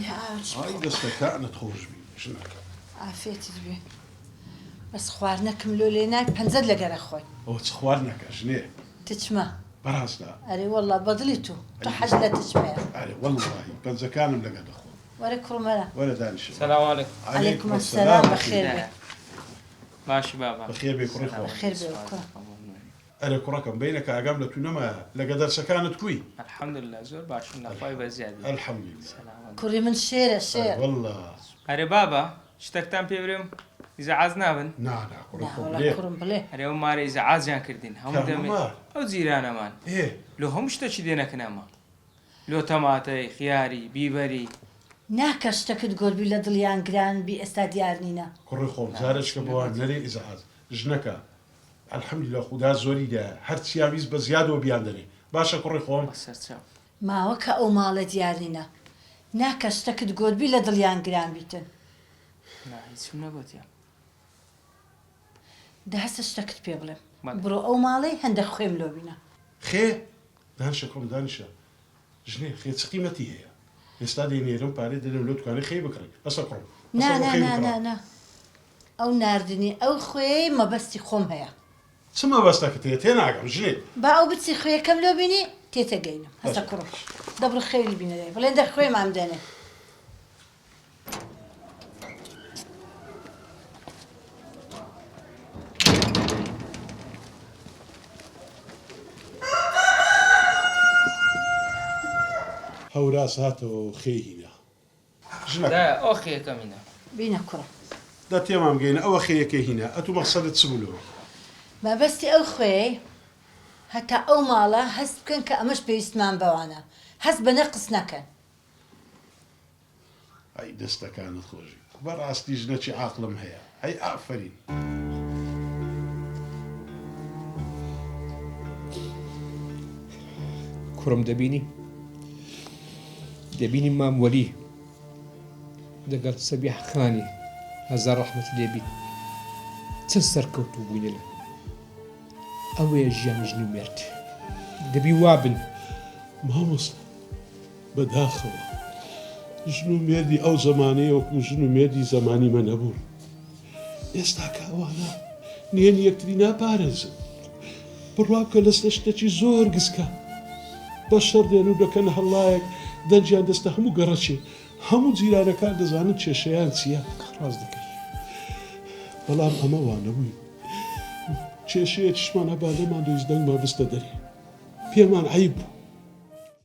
هاي دەستەکانت خۆش بی ژنەکە ئافێتت بێ بەس خواردنەکەم لۆلێنای پەنجەت لەگەرە خۆی ئەوە چ خوارد نەکە ژنێ تچمە بەڕاستە ئەرێ وەڵڵا بەدڵی تو حەج لە تچمەیە ئەرێ وەڵڵاهی پەنجەکانم لەگەر دەخۆ وەرە کوڕمەرە وەرە دانیشە سلام عليكم. عەلەیکوم ئەسسەلام بەخێر بێ ماشي بابا. بەخێر بێ کوڕی خۆ بەخێر بێ کوڕە ئەرێ کوڕەکەم بینەکە ئاگام لە تو نەمایە لەگە دەرسەکانت کوی الحمد لله زور باشم نخوای بزیادی. الحەمدولله سلام عليكم. کوڕی من شێرە شێر والله أري بابا شتكتان بيبرم إذا عزنا بن. نانا کوڕی خۆ وەڵا لێ کوڕم بڵێ أري هم ماري إذا عزيان كردين هم دمي كرمال. أو زيرانا مان. ئێ لو هم شتى دينا كناما. لو طماطي خياري بيبري. ناکە شتەکەت گۆربی لە دڵیان گران بی ئێستا دیار نینە کوڕی خۆم جارێککە بەوە نەرێ ئیزعاز ژنەکە الحەمدولله خوددا زۆری دایە هەر چیاویست بە زیادەوە بیان دەرێ باشە کوڕی خۆم بسرچاو. ماوە کە ئەو ماڵە دیار نینە ناکە شتەکەت گۆربی لە دڵیان گران بیتن لا هیچم نگوت يا. دەهەستە شتەکەت پێ بڵێم بەڵێ. بڕۆ ئەو ماڵەی هەندێک خوێم لۆ بینە خێ دانیشە کوڕم دانیشە ژنێ خێ چ قیمەتی هەیە ئێستا دێنێرم پارێ دەرێم لەو دوکانەی خێ بکڕی ئەسە کوڕم نا نا نا نا نا ئەو ناردنی ئەو خوێی مەبەستی خۆم هەیە چ مەبەستەکەت هەیە تێ ناگەم ژنێ با ئەو بچی خوێیەکەم لۆ بینی تێتەگەینم هەسە کوڕم دەبڕ خێری بینەدەی بڵێن دەر خوێ مام دێنێ هەوراس هاتەوە و خێ هینە ژنەکە لا أخي كمينا. بینە کوڕە دا تێمام گەینە ئەوە خێیەکە هینە ئەتو مەقسەدت چ بوولەوە مەبەستی ئەو خوێ هەتا ئەو ماڵە هەست بکەن کە ئەمەش پێویستمان بەوانە هەست بە نەقس نەکەن ئەی دەستەکانت خۆشی بەڕاستی ژنەکی عاقلم هەیە ئەی ئافرین کوڕم دەبینی مام وەلی لەگەڵ سەبیح خانی هەزار ڕەحمەت لێبیت چەند سەرکەوتوو بووینە لە ئەوەیە ژیانی ژن و مێرد دەبی وابن مامۆستا بەداخەوە ژن و مێردی ئەو زەمانەیە وەکو ژن و مێردی زەمانی مە نەبوون ئێستا کاوانە نێن یەکتری ناپارێزن بڕواکە لەستە شتێکی زۆر گسکە بە شەڕ دێن و دەکەن هەڵایەک دەنجیان دەستە هەموو گەڕەچێ هەموو جیرانەکان دەزانن کێشەیان چییە ڕاست دەکەی بەڵام ئەمە وانەبووی کێشەیە چشمان هەبا لەمان دۆیزدەنگمان بستە دەرێ پێمان عیب بوو